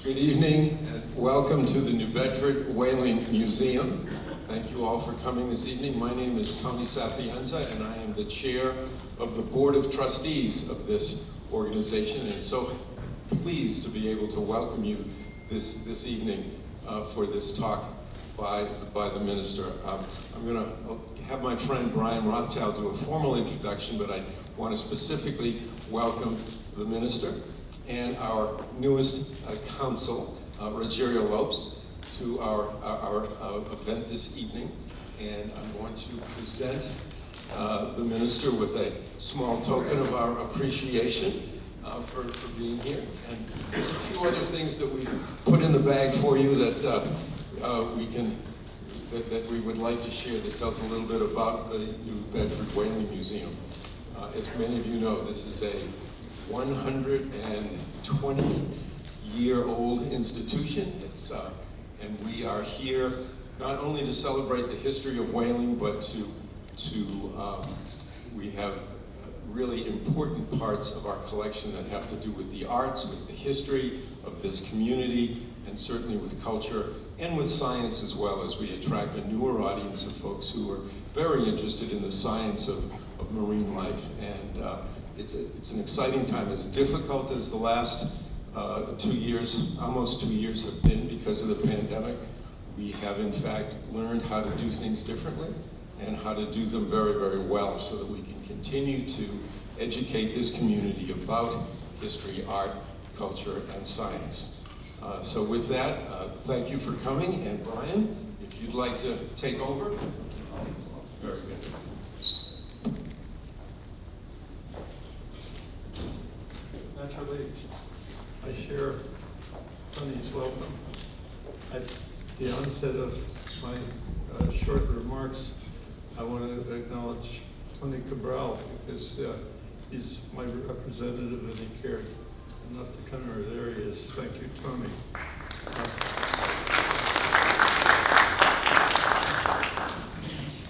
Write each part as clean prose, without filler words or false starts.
Good evening and welcome to the New Bedford Whaling Museum. Thank you all for coming this evening. My name is Tony Sapienza and I am the chair of the Board of Trustees of this organization, and so pleased to be able to welcome you this evening for this talk by the minister. I'm going to have my friend Brian Rothschild do a formal introduction, but I want to specifically welcome the minister and our newest counsel, Rogerio Lopes, to our event this evening. And I'm going to present the minister with a small token of our appreciation for being here. And there's a few other things that we've put in the bag for you that that we would like to share that tells a little bit about the New Bedford Whaling Museum. As many of you know, this is a 120-year-old institution. And we are here not only to celebrate the history of whaling, but we have really important parts of our collection that have to do with the arts, with the history of this community, and certainly with culture and with science as well, as we attract a newer audience of folks who are very interested in the science of marine life. And it's an exciting time. As difficult as the last 2 years, almost 2 years have been because of the pandemic, we have in fact learned how to do things differently and how to do them very, very well so that we can continue to educate this community about history, art, culture, and science. So with that, thank you for coming, and Brian, if you'd like to take over. Very good. Naturally, I share Tony's welcome. At the onset of my short remarks, I want to acknowledge Tony Cabral because he's my representative and he cared enough to come here. There he is. Thank you, Tony.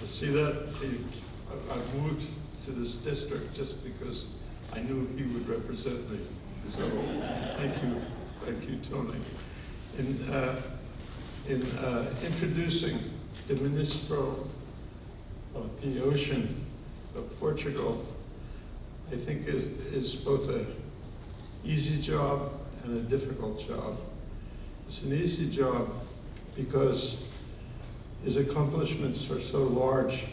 See that? I've moved to this district just because I knew he would represent me. So thank you, Tony. In introducing the Minister of the Ocean of Portugal, I think is both a easy job and a difficult job. It's an easy job because his accomplishments are so large,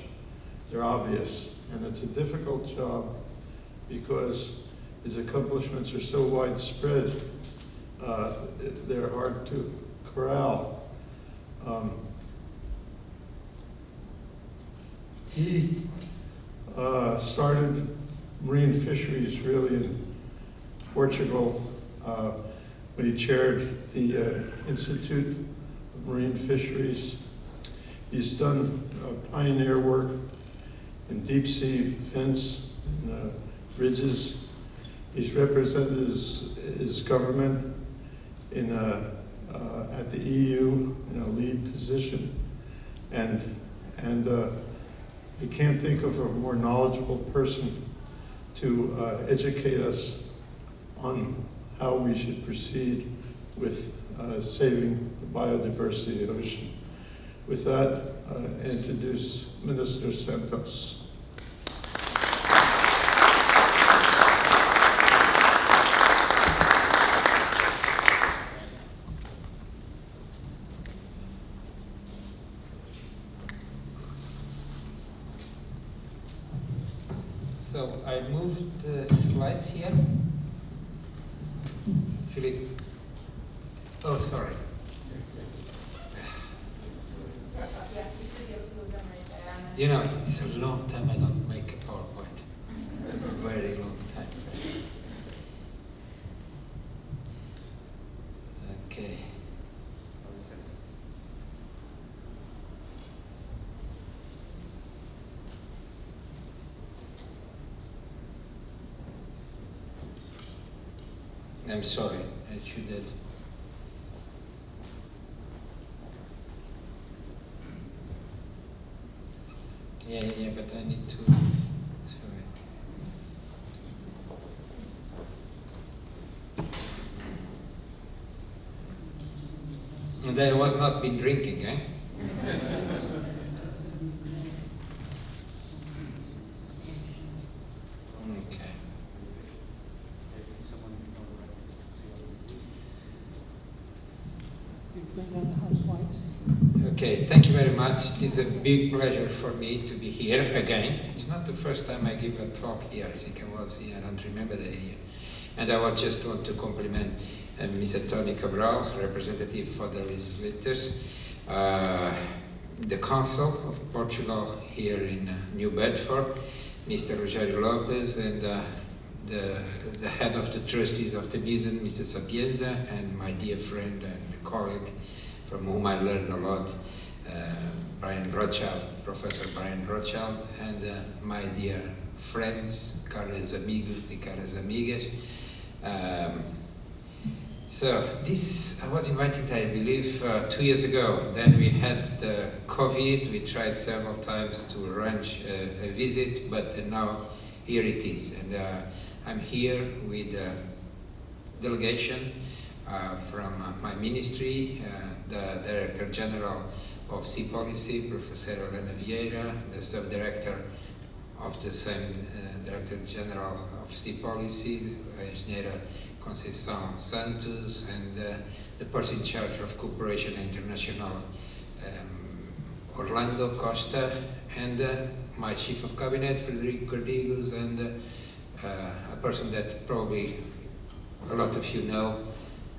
they're obvious, and it's a difficult job because his accomplishments are so widespread, they're hard to corral. He started marine fisheries really in Portugal when he chaired the Institute of Marine Fisheries. He's done pioneer work in deep sea fence and ridges. He's represented his government in at the EU in a lead position, and you can't think of a more knowledgeable person to educate us on how we should proceed with saving the biodiversity of the ocean. With that, I introduce Minister Santos. So I moved the slides here. Philip. Oh, sorry. You know, it's a long time I don't make a PowerPoint. A very long time. Okay. I'm sorry, I should have. Yeah, but I need to, sorry. And I was not been drinking, eh? Okay. Okay, thank you very much. It is a big pleasure for me to be here again. It's not the first time I give a talk here. I think I was here, I don't remember the year. And I would just want to compliment Mr. Tony Cabral, representative for the legislators, the Council of Portugal here in New Bedford, Mr. Rogério Lopes, and the head of the trustees of the museum, Mr. Sapienza, and my dear friend and colleague from whom I learned a lot, Brian Rothschild, Professor Brian Rothschild, and my dear friends, caros amigos y caras amigas. So this, I was invited, I believe, 2 years ago. Then we had the COVID. We tried several times to arrange a visit, but now here it is. And I'm here with a delegation from my ministry, the Director General of Sea Policy, Professor Helena Vieira, the Sub-Director of the same Director General of Sea Policy, Engineer Conceição Santos, and the person in charge of Cooperation International, Orlando Costa, and my Chief of Cabinet, Frederico Cardigos, and a person that probably a lot of you know,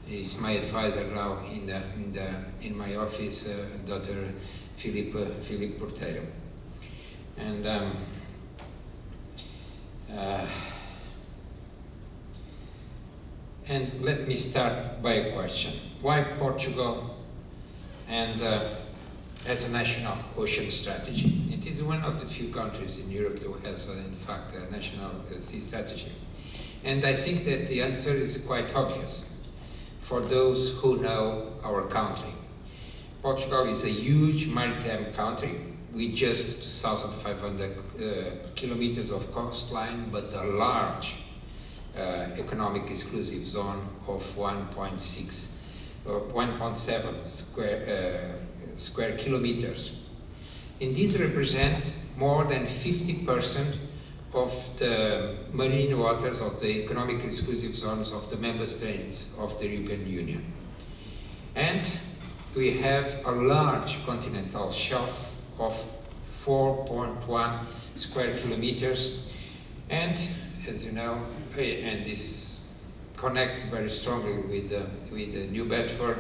is my advisor now in my office, Dr. Filipe Porteiro. And let me start by a question. Why Portugal and as a national ocean strategy? It is one of the few countries in Europe that has, in fact, a national sea strategy. And I think that the answer is quite obvious for those who know our country. Portugal is a huge maritime country with just 2,500 kilometers of coastline, but a large economic exclusive zone of 1.7 square kilometers. And this represents more than 50% of the marine waters of the economic exclusive zones of the member states of the European Union. And we have a large continental shelf of 4.1 square kilometers. And as you know, and this connects very strongly with New Bedford,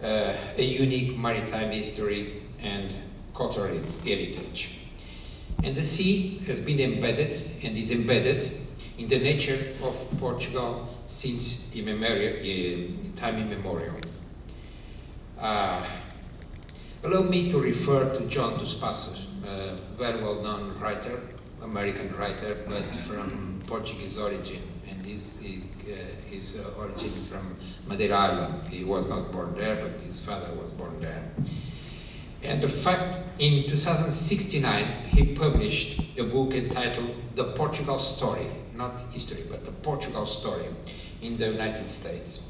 a unique maritime history and cultural heritage. And the sea has been embedded and is embedded in the nature of Portugal since time immemorial. Allow me to refer to John dos Passos, a very well-known writer, American writer, but from Portuguese origin, and his origin is from Madeira Island. He was not born there, but his father was born there. And in fact, in 2069, he published a book entitled The Portugal Story, not history, but The Portugal Story in the United States.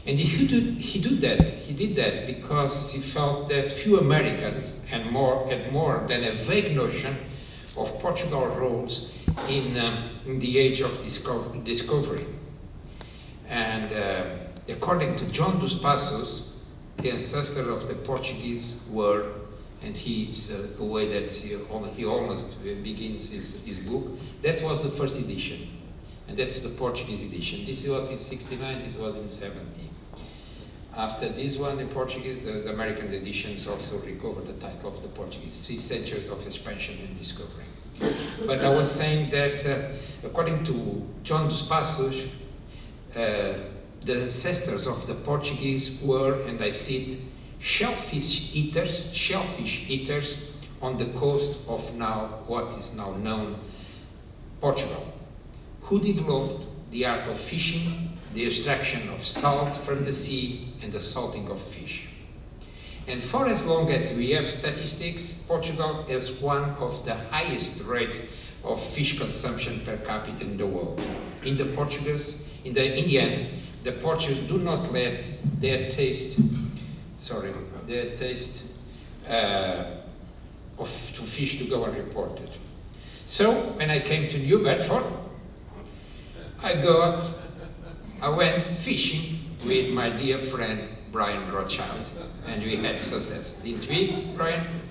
And he did that because he felt that few Americans had more than a vague notion of Portugal's roles in the age of discovery. And according to John dos Passos, the ancestor of the Portuguese were, and he's a way that he almost begins his book, that was the first edition. And that's the Portuguese edition. This was in 69, this was in 70. After this one, the Portuguese, the American editions also recovered the title of the Portuguese, 3 centuries of expansion and discovery. But I was saying that according to John dos Passos, the ancestors of the Portuguese were, and I cite, shellfish eaters on the coast of what is now known Portugal, who developed the art of fishing, the extraction of salt from the sea, and the salting of fish. And for as long as we have statistics, Portugal has one of the highest rates of fish consumption per capita in the world. In the end, the Portuguese do not let their taste the taste of to fish to go unreported. So when I came to New Bedford, I went fishing with my dear friend Brian Rothschild, and we had success, didn't we, Brian?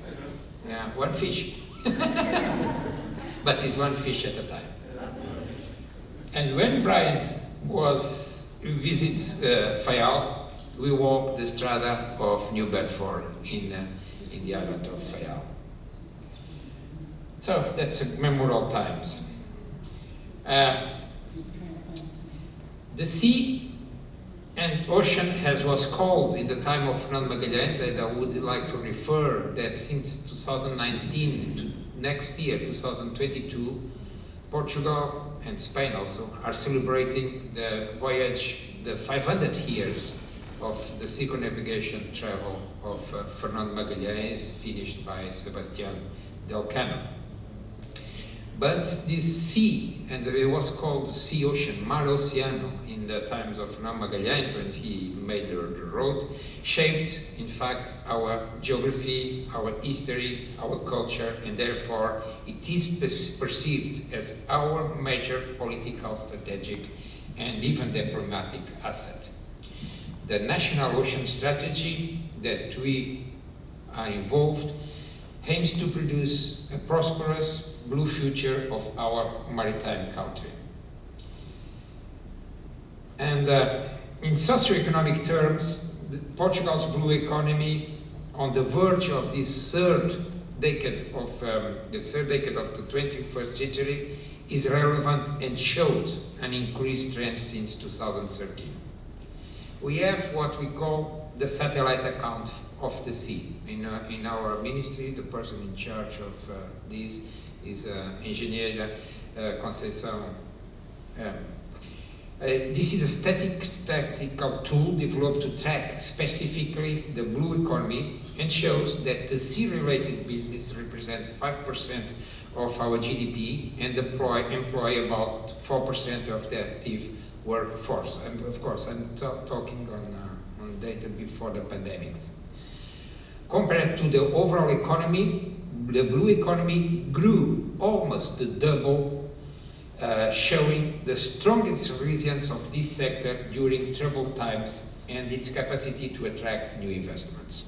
Yeah, one fish. But it's one fish at a time. And when Brian visits Fayal, we walk the strada of New Bedford in the island of Fayal. So that's memorable times. The sea and ocean, as was called in the time of Fernando Magalhães, and I would like to refer that since 2019 to next year, 2022, Portugal and Spain also are celebrating the voyage, the 500 years of the circumnavigation travel of Fernando Magalhães, finished by Sebastián Elcano. But this sea, and it was called sea ocean, Mar Oceano, in the times of Fernando Magalhães when he made the road, shaped, in fact, our geography, our history, our culture, and therefore it is perceived as our major political, strategic, and even diplomatic asset. The National Ocean Strategy that we are involved aims to produce a prosperous blue future of our maritime country. And in socioeconomic terms, Portugal's blue economy, on the verge of this third decade of the 21st century, is relevant and showed an increased trend since 2013. We have what we call the satellite account of the sea. In our ministry, the person in charge of this is Engineer Conceição. This is a statistical tool developed to track specifically the blue economy and shows that the sea-related business represents 5% of our GDP and employ about 4% of the active workforce. And of course, I'm talking on data before the pandemics. Compared to the overall economy, the blue economy grew almost to double, showing the strongest resilience of this sector during troubled times and its capacity to attract new investments.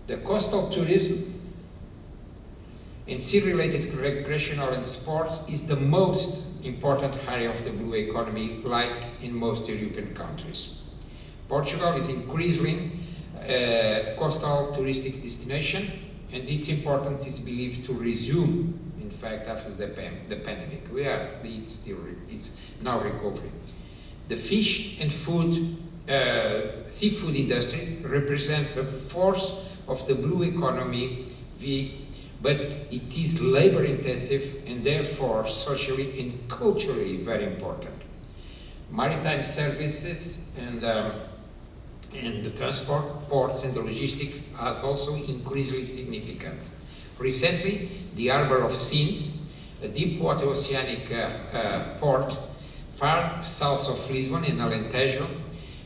The coastal tourism and sea-related recreational and sports is the most important area of the blue economy, like in most European countries. Portugal is increasingly a coastal touristic destination, and its importance is believed to resume, in fact, after the pandemic. It's now recovering. The fish and seafood industry represents a force of the blue economy, but it is labor intensive and therefore socially and culturally very important. Maritime services and the transport, ports and the logistics is also increasingly significant. Recently, the harbor of Sines, a deep water oceanic port far south of Lisbon in Alentejo,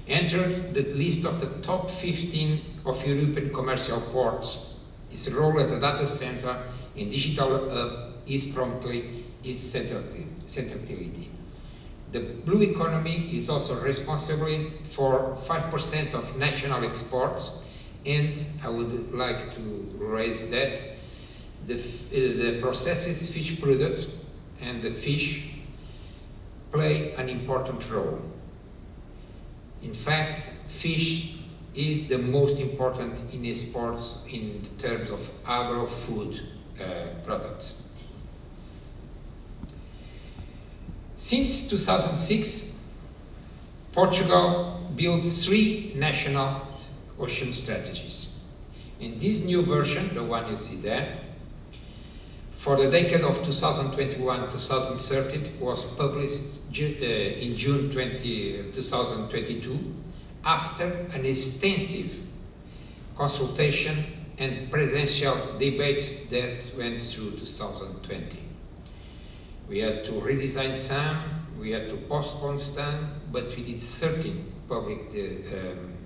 entered the list of the top 15 of European commercial ports. Its role as a data center in digital hub is promptly its centrality. The blue economy is also responsible for 5% of national exports, and I would like to raise that the processed fish product and the fish play an important role. In fact, fish is the most important in exports in terms of agro-food products. Since 2006, Portugal built 3 national ocean strategies. In this new version, the one you see there, for the decade of 2021-2030 was published in June 2022, after an extensive consultation and presidential debates that went through 2020. We had to redesign some, we had to postpone some, but we did 13 public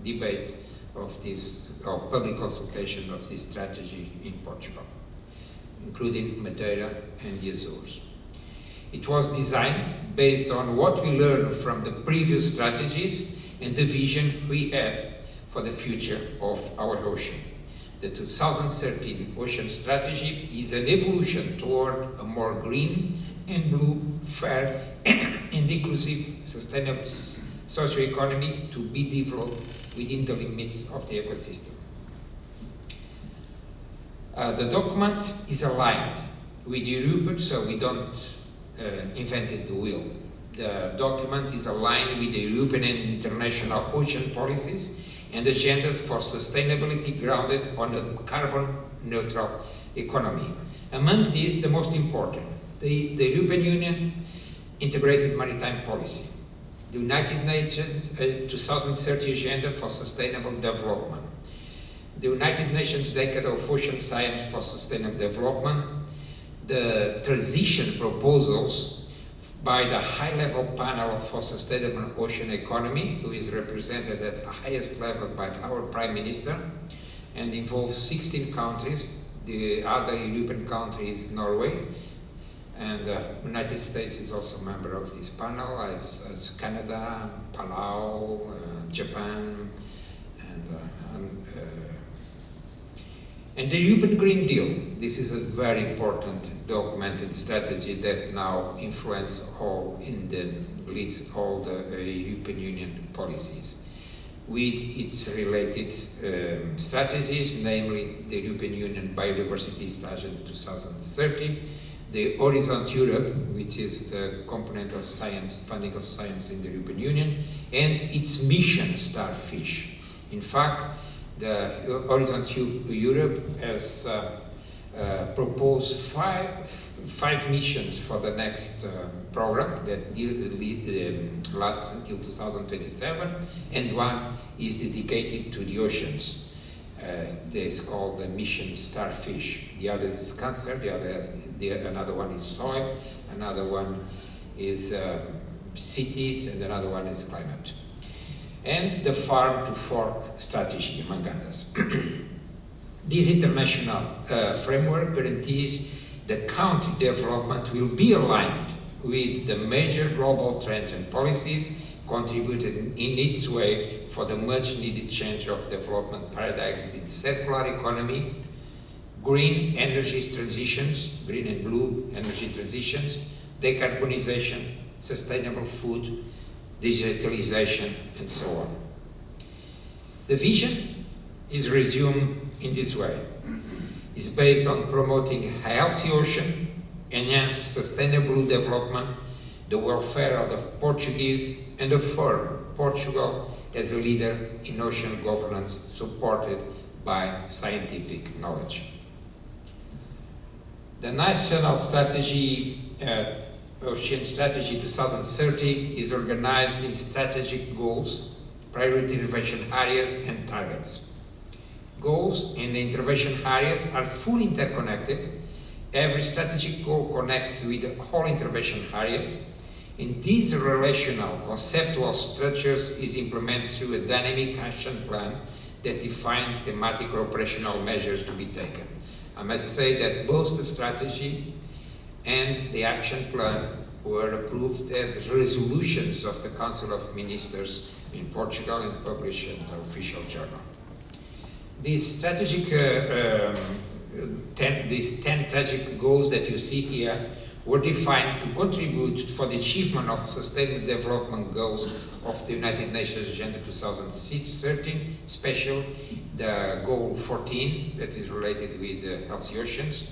debates of this, of public consultation of this strategy in Portugal, including Madeira and the Azores. It was designed based on what we learned from the previous strategies and the vision we had for the future of our ocean. The 2013 Ocean Strategy is an evolution toward a more green and blue, fair and inclusive sustainable socio-economy to be developed within the limits of the ecosystem. The document is aligned with Europe, so we don't invented the wheel. The document is aligned with the European and international ocean policies and agendas for sustainability grounded on a carbon-neutral economy. Among these, the most important, the European Union Integrated Maritime Policy, the United Nations 2030 Agenda for Sustainable Development, the United Nations Decade of Ocean Science for Sustainable Development, the transition proposals by the high-level panel for sustainable ocean economy, who is represented at the highest level by our Prime Minister, and involves 16 countries. The other European country is Norway, and the United States is also a member of this panel, as Canada, Palau, Japan, and the European Green Deal. This is a very important document and strategy that now influence leads all the European Union policies. With its related strategies, namely the European Union Biodiversity Strategy 2030, the Horizon Europe, which is the component of science, funding of science in the European Union, and its mission Starfish. In fact, the Horizon Europe has proposed five missions for the next program that lasts until 2027, and one is dedicated to the oceans. This is called the mission Starfish. The other is cancer, another one is soil, another one is cities, and another one is climate. And the farm to fork strategy, among others. This international framework guarantees that country development will be aligned with the major global trends and policies, contributing in its way for the much needed change of development paradigms in circular economy, green energy transitions, green and blue energy transitions, decarbonization, sustainable food, digitalization, and so on. The vision is resumed in this way. It's based on promoting a healthy ocean, enhance sustainable development, the welfare of the Portuguese, and affirm Portugal as a leader in ocean governance supported by scientific knowledge. The National Strategy Ocean Strategy 2030 is organized in strategic goals, priority intervention areas, and targets. Goals and the intervention areas are fully interconnected. Every strategic goal connects with all intervention areas, and these relational conceptual structures is implemented through a dynamic action plan that defines thematic or operational measures to be taken. I must say that both the strategy and the action plan were approved as resolutions of the Council of Ministers in Portugal and published in the official journal. These strategic, 10 strategic goals that you see here were defined to contribute for the achievement of Sustainable Development Goals of the United Nations Agenda 2013, especially the Goal 14 that is related with healthy oceans.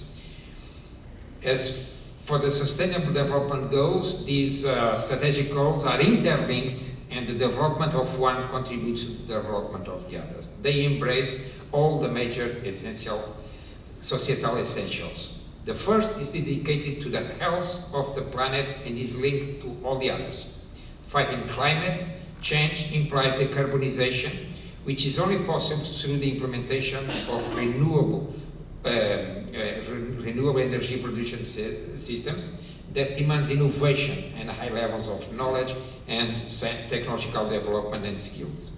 As for the Sustainable Development Goals, these strategic goals are interlinked, and the development of one contributes to the development of the others. They embrace all the major societal essentials. The first is dedicated to the health of the planet and is linked to all the others. Fighting climate change implies decarbonization, which is only possible through the implementation of renewable energy production systems that demands innovation and high levels of knowledge and technological development and skills.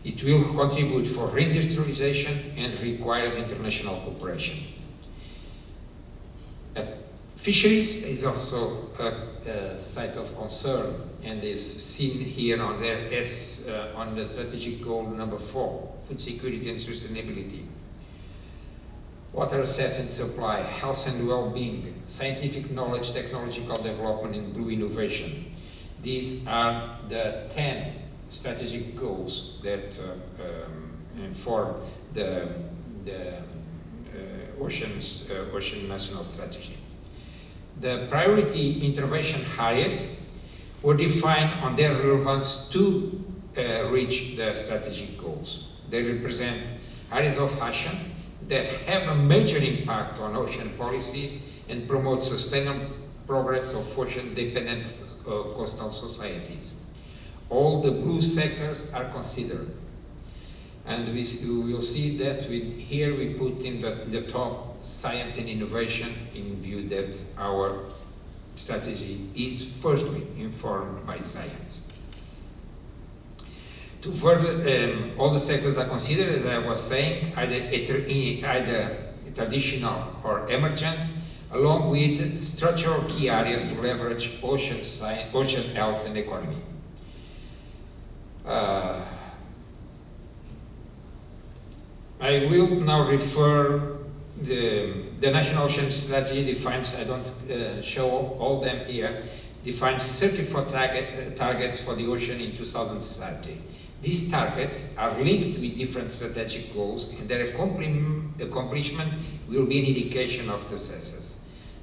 It will contribute for reindustrialization and requires international cooperation. Fisheries is also a site of concern and is seen here on the strategic goal number 4, food security and sustainability. Water access and supply, health and well-being, scientific knowledge, technological development, and blue innovation. These are the 10 strategic goals that inform the Ocean National Strategy. The priority intervention areas were defined on their relevance to reach the strategic goals. They represent areas of action that have a major impact on ocean policies and promote sustainable progress of ocean-dependent coastal societies. All the blue sectors are considered. And we will see that here we put in the top science and innovation, in view that our strategy is firstly informed by science. To further, all the sectors are considered, as I was saying, either traditional or emergent, along with structural key areas to leverage ocean science, ocean health and economy. I will now refer the National Ocean Strategy defines, I don't show all them here, defines 34 targets for the ocean in 2030. These targets are linked with different strategic goals, and their accomplishment will be an indication of the success.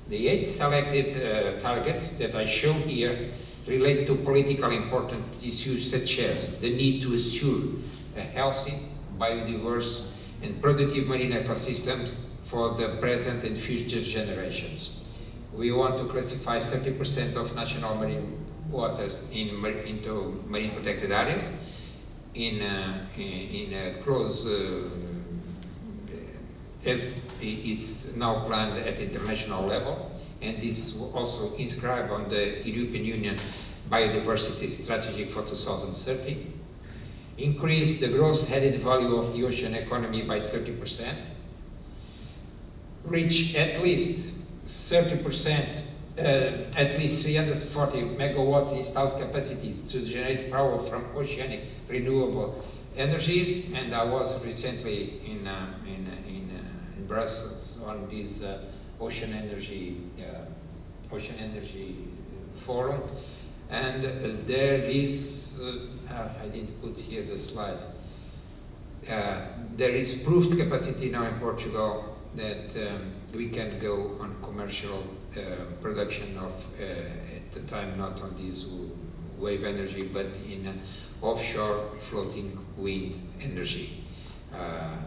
The 8 selected targets that I show here relate to politically important issues such as the need to assure a healthy, biodiverse, and productive marine ecosystems for the present and future generations. We want to classify 30% of national marine waters into marine protected areas in a close, as is now planned at international level, and this also inscribed on the European Union Biodiversity Strategy for 2030. Increase the gross added value of the ocean economy by 30%. Reach at least 30%, at least 340 megawatts installed capacity to generate power from oceanic renewable energies. And I was recently in Brussels on this ocean energy forum, and there is I didn't put here the slide. There is proved capacity now in Portugal that we can go on commercial production of, at the time, not on this wave energy, but in offshore floating wind energy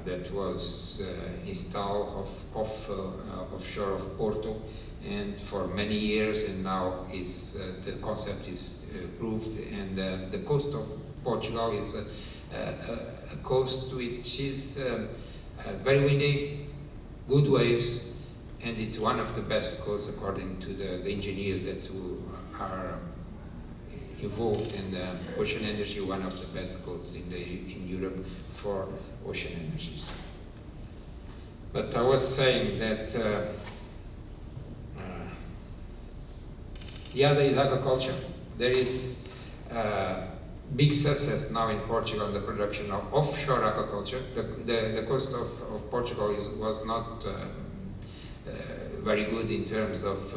that was installed offshore of Porto, and for many years, and now is the concept is proved, and the coast of Portugal is a coast which is very windy, good waves, and it's one of the best coasts according to the engineers that are involved in the ocean energy, one of the best coasts in Europe for ocean energies. But I was saying that the other is agriculture. There is big success now in Portugal in the production of offshore agriculture. The coast of Portugal was not very good in terms of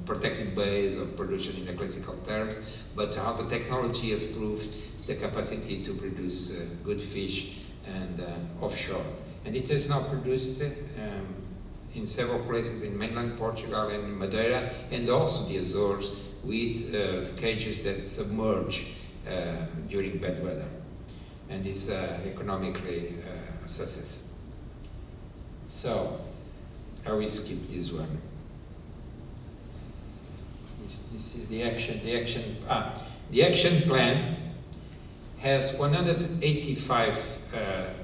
protected bays of production in the classical terms, but how the technology has proved the capacity to produce good fish and offshore. And it is now produced in several places in mainland Portugal and Madeira, and also the Azores, with cages that submerge during bad weather. And it's economically a success. So, I will skip this one. This is the action. The action plan has 185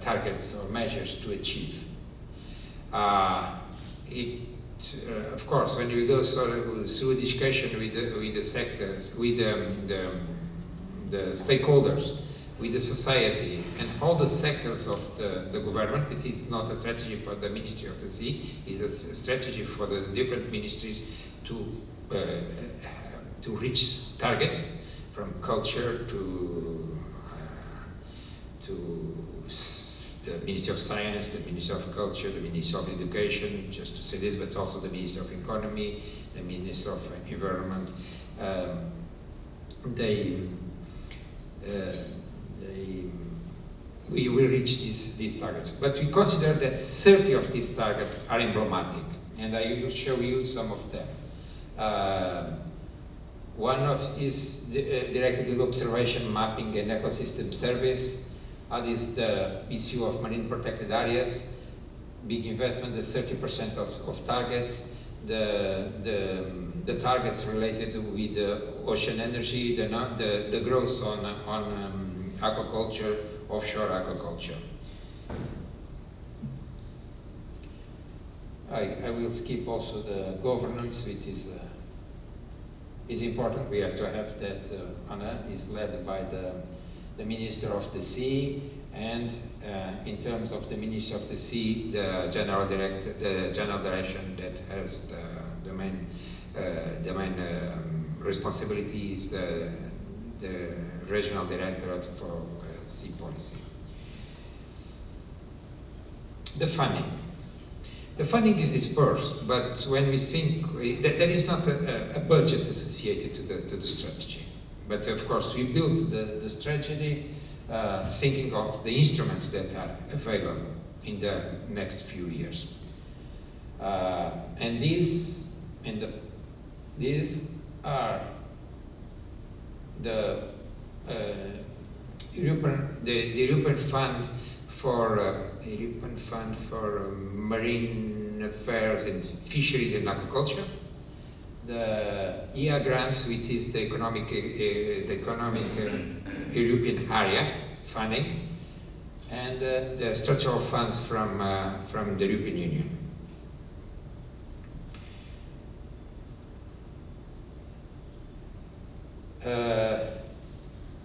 targets or measures to achieve. Of course, when we go through a discussion with the sector, with the stakeholders, with the society and all the sectors of the government. This is not a strategy for the Ministry of the Sea, it's a strategy for the different ministries to reach targets, from culture to the Ministry of Science, the Ministry of Culture, the Ministry of Education, just to say this, but also the Ministry of Economy, the Ministry of Environment. We will reach these targets. But we consider that 30 of these targets are emblematic, and I will show you some of them. One of is directed to observation, mapping, and ecosystem service. That is the issue of marine protected areas, big investment, the 30% of targets, the targets related with the ocean energy, the growth on aquaculture, offshore aquaculture. I will skip also the governance, which is important. We have to have that. Anna is led by the Minister of the Sea, and in terms of the Minister of the Sea, the General Direction that has the main responsibilities, the Regional Directorate for Sea Policy. The funding. The funding is dispersed, but when we think, there is not a budget associated to the strategy. But of course, we built the strategy thinking of the instruments that are available in the next few years. And these are the European Fund for Marine Affairs and Fisheries and Aquaculture, the EA grants, which is the economic European area funding, and the structural funds from the European Union.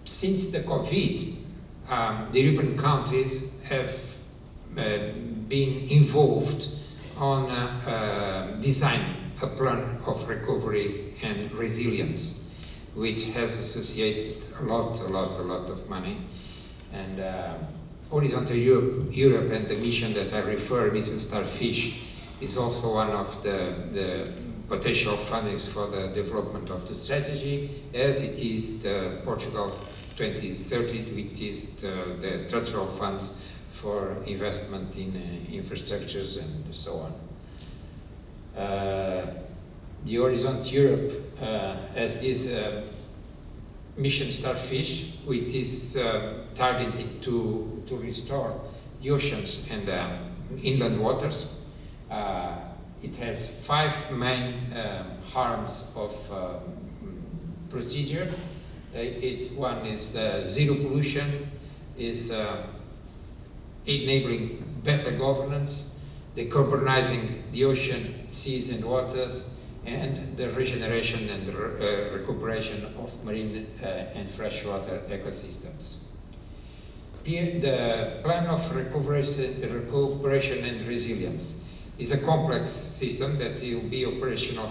Since the COVID, the European countries have been involved on designing a plan of recovery and resilience, which has associated a lot of money. And Horizontal Europe and the mission that I refer, Mission Starfish, is also one of the potential fundings for the development of the strategy, as it is the Portugal 2030, which is the structural funds for investment in infrastructures and so on. The Horizon Europe has this Mission Starfish, which is targeted to restore the oceans and inland waters. It has 5 main arms of procedure. One is zero pollution, is enabling better governance, decarbonizing the ocean, seas and waters, and the regeneration and recuperation of marine and freshwater ecosystems. The plan of recuperation and resilience is a complex system that will be operational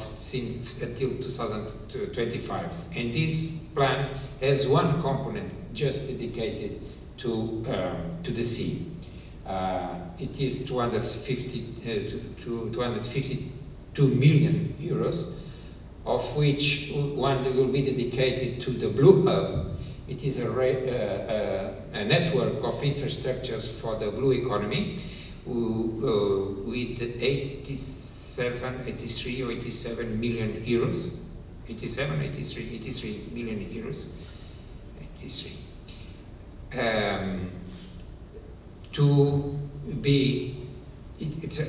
until 2025. And this plan has one component just dedicated to the sea. It is 252 million euros, of which one will be dedicated to the Blue Hub. It is a network of infrastructures for the blue economy, with 83 or 87 million euros. 83 million euros. 83.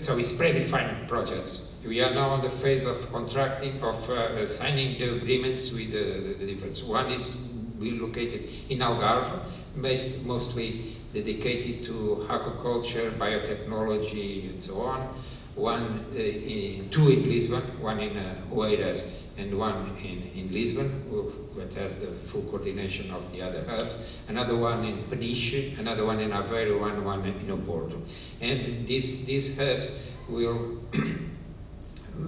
So it's predefined projects. We are now on the phase of contracting, of signing the agreements with the different. One is located in Algarve, mostly dedicated to aquaculture, biotechnology, and so on. Two in Lisbon, one in Oeiras, and one in Lisbon, that has the full coordination of the other hubs, another one in Peniche, another one in Aveiro, one in Oporto. And these hubs will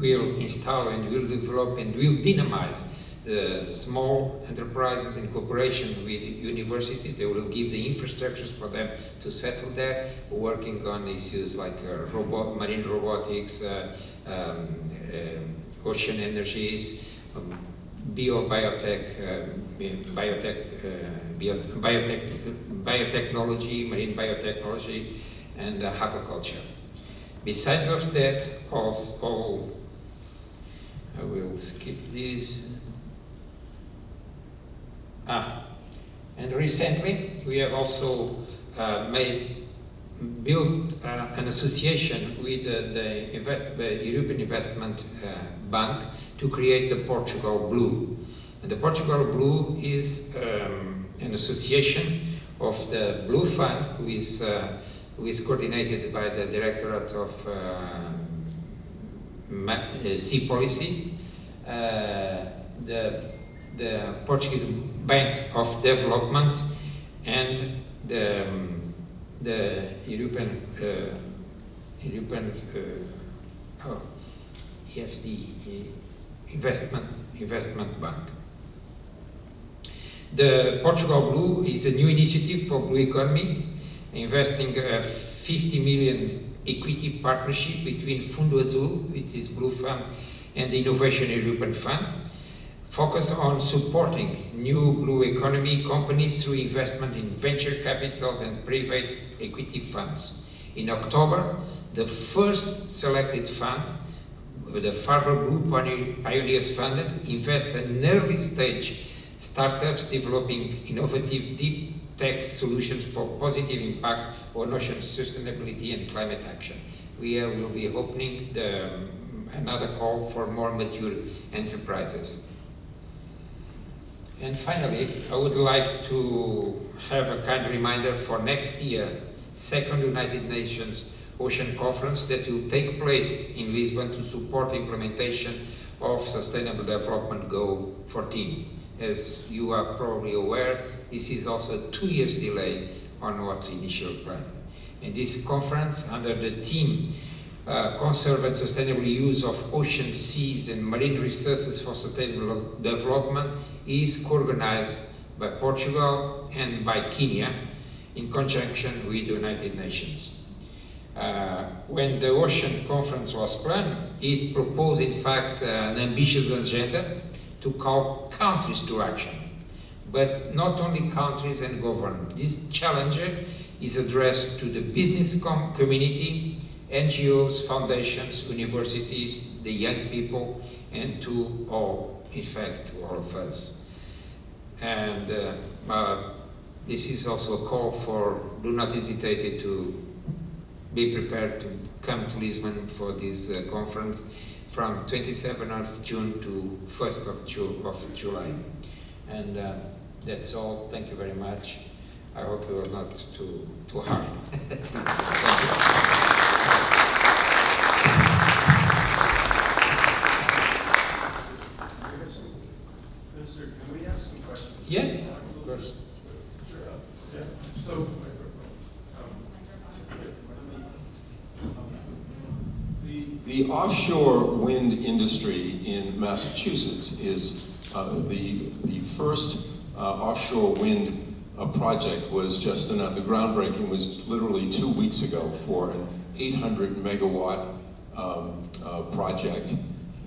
install and will develop and will dynamize the small enterprises in cooperation with universities. They will give the infrastructures for them to settle there, working on issues like marine robotics, ocean energies, biotechnology, marine biotechnology, and aquaculture. Besides of that, also, I will skip this. And recently we have also built an association with the European Investment Bank to create the Portugal Blue. And the Portugal Blue is an association of the Blue Fund, who is coordinated by the Directorate of Sea Policy, the Portuguese Bank of Development, and the European EFD Investment Bank. The Portugal Blue is a new initiative for blue economy, investing a 50 million equity partnership between Fundo Azul, which is Blue Fund, and the Innovation European Fund, focused on supporting new blue economy companies through investment in venture capitals and private equity funds. In October, the first selected fund, the Farber Blue Pioneers Fund, invested in early stage startups developing innovative deep tech solutions for positive impact on ocean sustainability and climate action. We will be opening another call for more mature enterprises. And finally, I would like to have a kind reminder for next year, second United Nations Ocean Conference that will take place in Lisbon to support the implementation of Sustainable Development Goal 14. As you are probably aware, this is also a 2 years delay on what initial plan. And this conference, under the theme Conserve and Sustainable Use of Ocean, Seas and Marine Resources for Sustainable Development, is co-organized by Portugal and by Kenya in conjunction with the United Nations. When the Ocean Conference was planned, it proposed, in fact, an ambitious agenda to call countries to action. But not only countries and government. This challenge is addressed to the business community, NGOs, foundations, universities, the young people, and to all, in fact, to all of us. And this is also a call for, do not hesitate to be prepared to come to Lisbon for this conference from 27th of June to 1st of July. And that's all. Thank you very much. I hope it was not too hard. Thank you. Minister, can we ask some questions? Yes, of course. Yeah. So, the offshore wind industry in Massachusetts is the first offshore wind project was just the groundbreaking was literally 2 weeks ago for an 800 megawatt project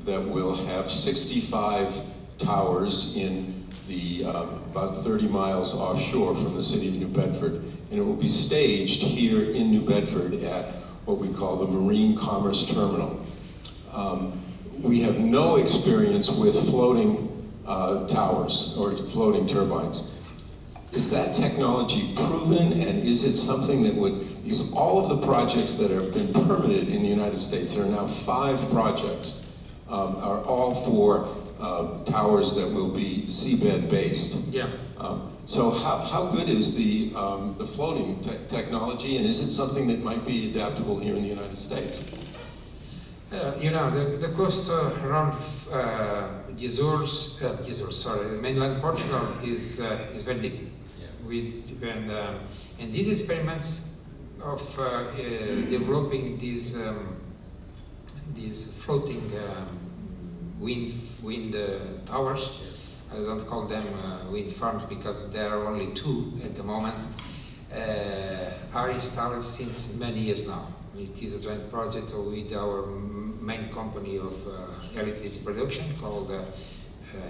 that will have 65 towers in the about 30 miles offshore from the city of New Bedford, and it will be staged here in New Bedford at what we call the Marine Commerce Terminal. We have no experience with floating towers or floating turbines. Is that technology proven, and is it something that would, because all of the projects that have been permitted in the United States, there are now 5 projects, are all for towers that will be seabed based. Yeah. So how good is the floating technology, and is it something that might be adaptable here in the United States? You know, the coast around the Azores, mainland Portugal is very deep. Yeah. And these experiments of developing these floating wind towers, I don't call them wind farms because there are only 2 at the moment, are installed since many years now. It is a joint project with our main company of electricity production called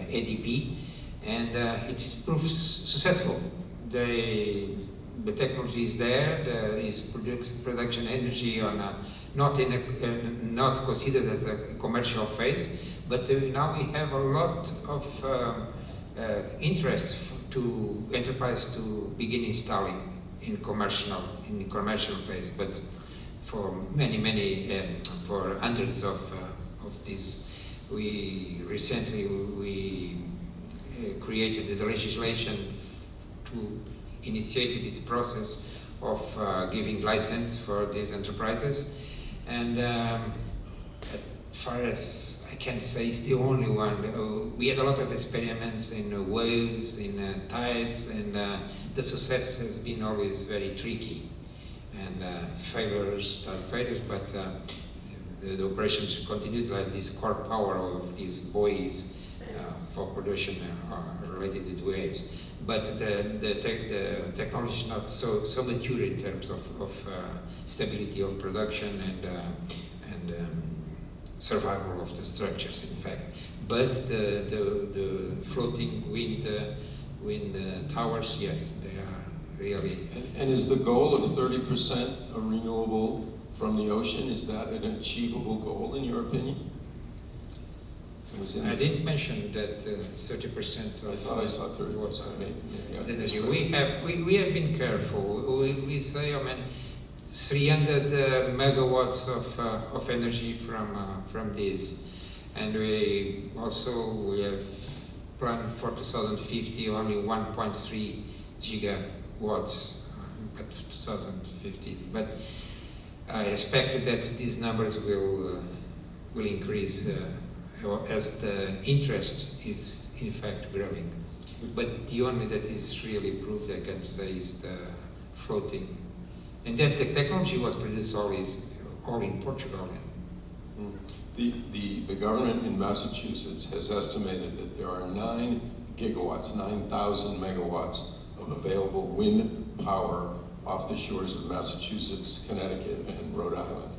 ADP, and it proves successful. The technology is there. There is production energy on not considered as a commercial phase, but now we have a lot of interest to enterprise to begin installing in the commercial phase, but for many for hundreds of these. We recently created the legislation to initiate this process of giving license for these enterprises, and as far as I can say, it's the only one. We had a lot of experiments in waves, in tides, and the success has been always very tricky. And failures, but the operations continues, like this core power of these buoys for production related to waves. But the technology is not so mature in terms of stability of production and survival of the structures, in fact. But the floating wind towers, yes, they are really. And is the goal of 30% renewable from the ocean, is that an achievable goal in your opinion? I didn't mention that 30% of. I thought I saw 30%. Energy. We have been careful. We say, 300 megawatts of energy from this, and we have planned for 2050 only 1.3 gigawatts by 2050. But I expect that these numbers will increase as the interest is in fact growing. But the only that is really proved, I can say, is the floating. And that the technology was produced all in Portugal. The government in Massachusetts has estimated that there are 9 gigawatts, 9,000 megawatts of available wind power off the shores of Massachusetts, Connecticut, and Rhode Island.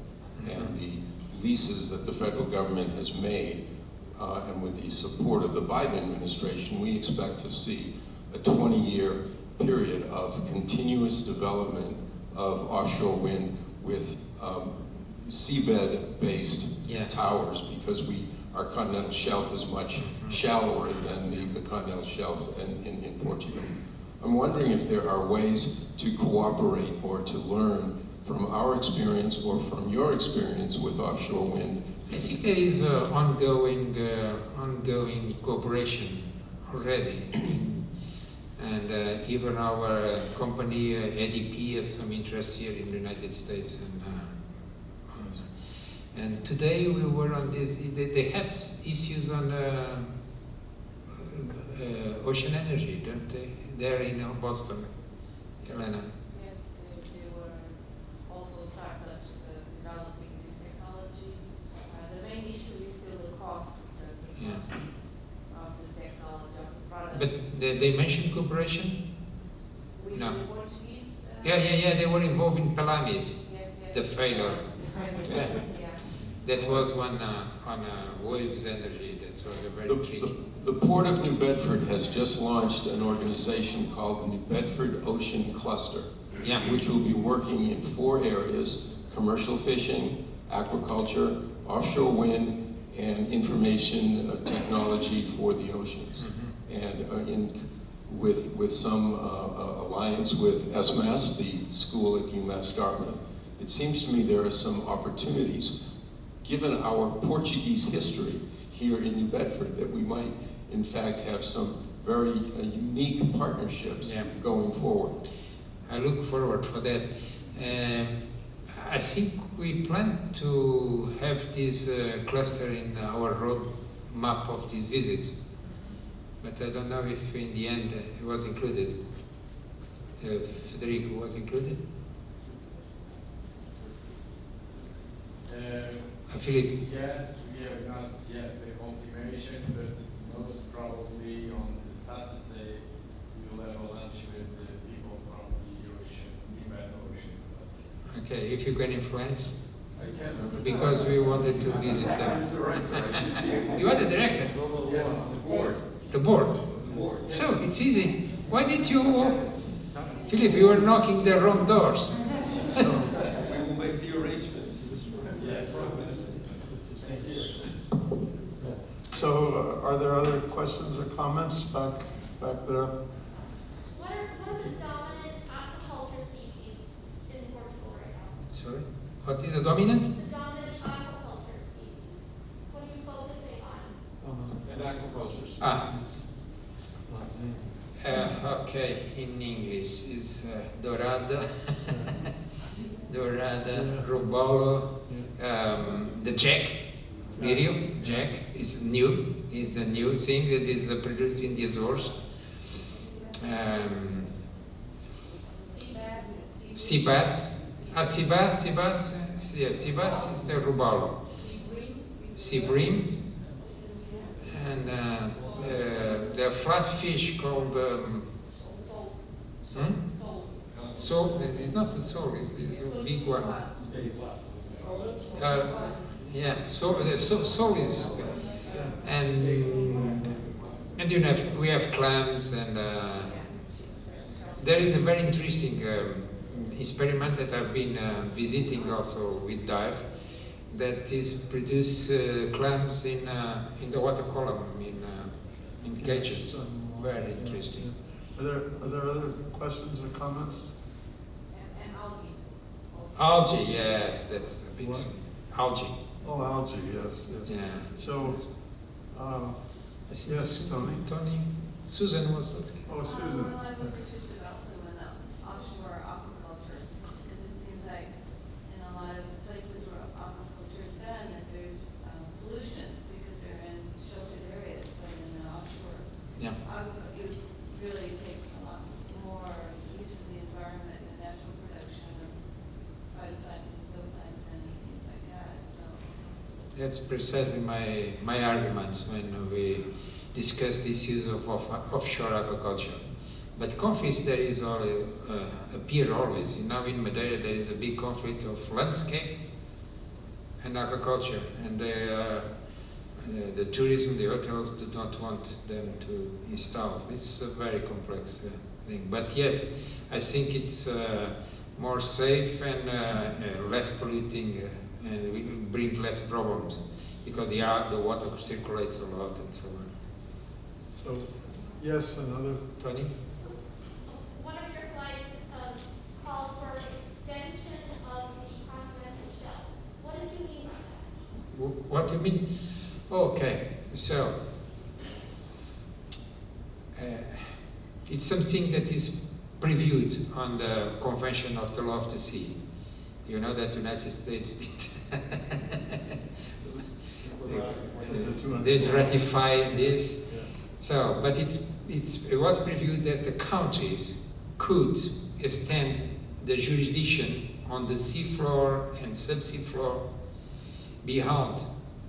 And the leases that the federal government has made, and with the support of the Biden administration, we expect to see a 20-year period of continuous development of offshore wind with seabed-based towers, because our continental shelf is much shallower than the continental shelf in Portugal. I'm wondering if there are ways to cooperate or to learn from our experience or from your experience with offshore wind. I think there is ongoing cooperation already. And even our company, ADP, has some interest here in the United States. And today we were on this, they had issues on ocean energy, don't they? There in Boston, Helena. Yes, there were also startups developing this technology. The main issue is still the cost, because the cost of the technology, of the product. But they mentioned cooperation? With No. the Portuguese? Yeah, they were involved in Pelamis, Yes. the failure. Yeah. That was one on waves energy. That was a very tricky. The Port of New Bedford has just launched an organization called the New Bedford Ocean Cluster, which will be working in 4 areas: commercial fishing, aquaculture, offshore wind, and information technology for the oceans. And with some alliance with SMAS, the school at UMass Dartmouth, it seems to me there are some opportunities, given our Portuguese history here in New Bedford, that we might in fact have some very unique partnerships going forward. I look forward for that. I think we plan to have this cluster in our road map of this visit, but I don't know if in the end it was included. Federico was included? Philip? Yes, we have not yet the confirmation, but most probably on the Saturday we will have a lunch with the people from the ocean, IMAR ocean. Okay, if you can influence, I can. because we wanted to visit them. Director, I should be able to. You are the director? Yes, the board. The board? The board. So, it's easy. Why did you... Philip, you were knocking the wrong doors. We will make the arrangements. Yes. Thank you. So are there other questions or comments back there? What are the dominant aquaculture species in Portugal right now? Sorry? What is the dominant? The dominant aquaculture species. What are you focusing on? And aquaculture. Ah. Okay, in English is Dorada, Dorada, Robolo, the jack, video, jack is a new thing that is produced in the Azores. Sea bass, sea bass is the Robolo. Sea bream, and the flatfish called sole. It's not the sole. It's a big one. Yeah. Sole is, and you know we have clams, and there is a very interesting experiment that I've been visiting also with dive. That is produce clams in the water column in cages. Very interesting. Are there other questions or comments? And algae. Algae, yes, that's the big What? thing. Algae. Oh, algae, yes. Yeah. So, I think yes, Tony. Susan was asking. Oh, Susan. Well, I was interested also in the offshore aquaculture, because it seems like in a lot of places where aquaculture is done, that there's pollution because they're in sheltered areas, but in the offshore, Yeah. you really take a lot more use of the environment and natural production of phytoplankton, zooplankton, and things like that, so. That's precisely my arguments when we discuss the issues of offshore aquaculture. But conflicts there is appear always. Now in Madeira there is a big conflict of landscape and aquaculture, and the tourism, the hotels do not want them to install. It's a very complex thing. But yes, I think it's more safe and less polluting, and we bring less problems because the water circulates a lot and so on. So, yes, another. Tony? One of your slides called for extension of the continental shelf. What did you mean by that? What do you mean? Okay, so it's something that is previewed on the Convention of the Law of the Sea. You know that the United States did ratify this. So, but it was previewed that the countries could extend the jurisdiction on the seafloor and subsea floor beyond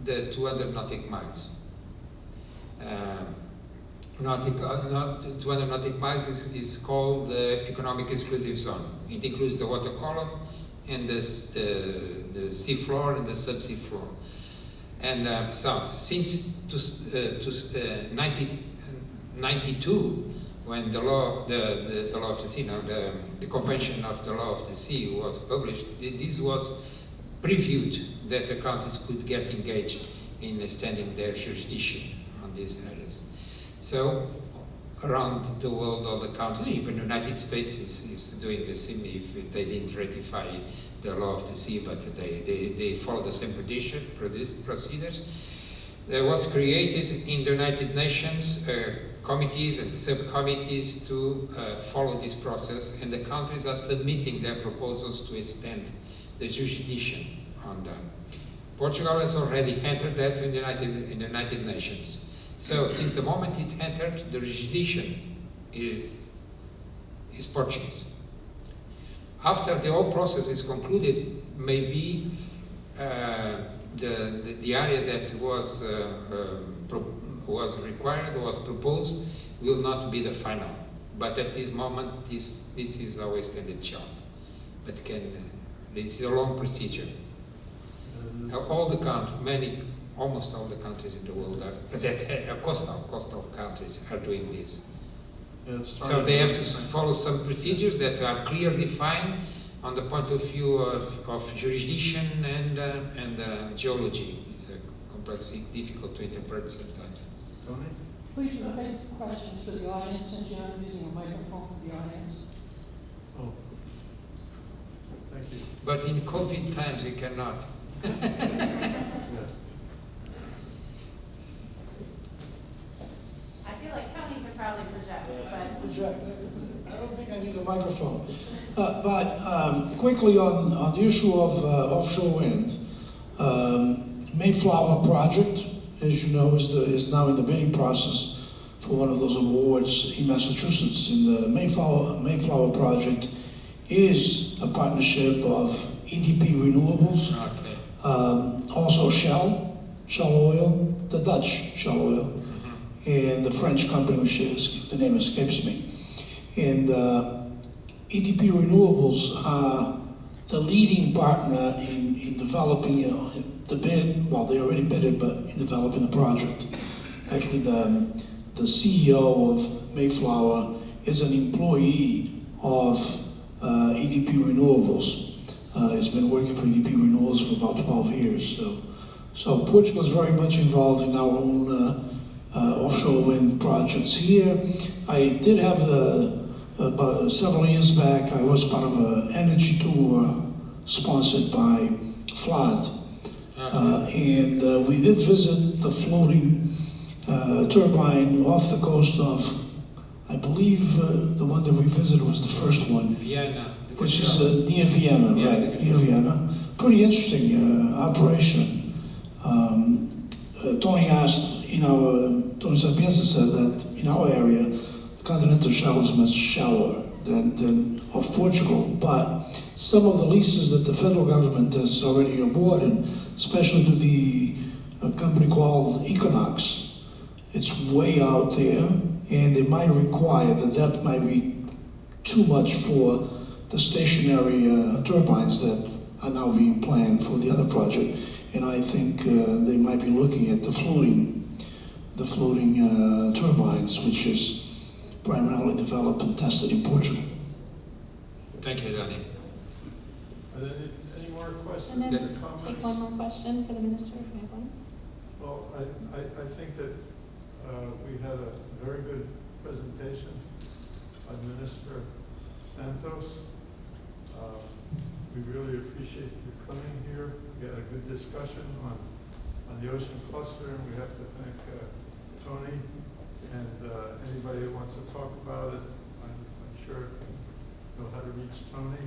the 200 nautical miles. 200 nautical miles is called the economic exclusive zone. It includes the water column and the seafloor and the subsea floor. And so, since 1992, when the law, the law of the sea, the Convention of the Law of the Sea was published, this was previewed that the countries could get engaged in extending their jurisdiction on these areas. So, around the world, all the countries, even the United States is doing the same if they didn't ratify the law of the sea, but they follow the same procedures. There was created in the United Nations a committees and subcommittees to follow this process, and the countries are submitting their proposals to extend the jurisdiction on them. Portugal has already entered that in the United Nations. So since the moment it entered, the jurisdiction is Portuguese. After the whole process is concluded, maybe the area that was required, was proposed, will not be the final. But at this moment, this is our extended shelf. But this is a long procedure. All the countries, almost all the countries in the world coastal countries are doing this. So they have to follow some procedures that are clearly defined on the point of view of jurisdiction and geology. It's a complex, difficult to interpret sometimes. Tony? Please repeat questions for the audience, since I'm using a microphone for the audience. Oh. Thank you. But in COVID times, we cannot. Yeah. I feel like Tony could probably project, but. Project. I don't think I need a microphone. But quickly on the issue of offshore wind, Mayflower project, as you know, is now in the bidding process for one of those awards in Massachusetts. In the Mayflower project is a partnership of EDP Renewables, also Shell Oil, the Dutch Shell Oil, and the French company, which the name escapes me. And EDP Renewables are the leading partner in developing the bid. Well, they already bidded, but in developing the project. Actually, the CEO of Mayflower is an employee of EDP Renewables. He's been working for EDP Renewables for about 12 years. So Portugal is very much involved in our own offshore wind projects here. I did have about several years back, I was part of an energy tour sponsored by FLAD. And we did visit the floating turbine off the coast of, I believe the one that we visited was the first one. Vienna. Which is near Vienna, Yeah, right? Near Vienna. Pretty interesting operation. Tony Sapienza said that in our area, the continental shelf is much shallower than of Portugal. But some of the leases that the federal government has already awarded, especially to a company called Equinox, it's way out there, and they might require that might be too much for the stationary turbines that are now being planned for the other project. And I think they might be looking at the floating turbines, which is primarily developed and tested in Portugal. Thank you, Danny. Are there any more questions And or then comments? take one more question for the minister if we have one. Well, I think that we had a very good presentation by Minister Santos. We really appreciate you coming here. We had a good discussion on the ocean cluster, and we have to thank Tony and anybody that wants to talk about it. I'm sure you know how to reach Tony.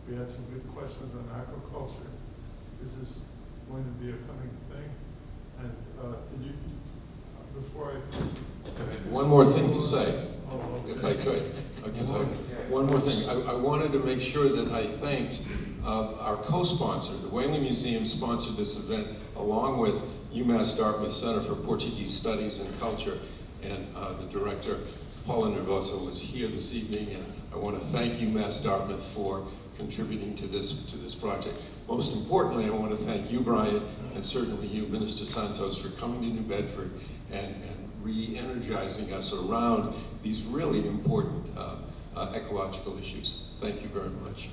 We had some good questions on aquaculture. This is going to be a coming thing. And did you, before I... One more thing to say, Oh, okay. if I could. One more thing. I wanted to make sure that I thanked our co-sponsor. The Whaling Museum sponsored this event along with UMass Dartmouth Center for Portuguese Studies and Culture, and the director, Paula Nervosa, was here this evening, and I want to thank UMass Dartmouth for contributing to this project. Most importantly, I want to thank you, Brian, and certainly you, Minister Santos, for coming to New Bedford and re-energizing us around these really important ecological issues. Thank you very much.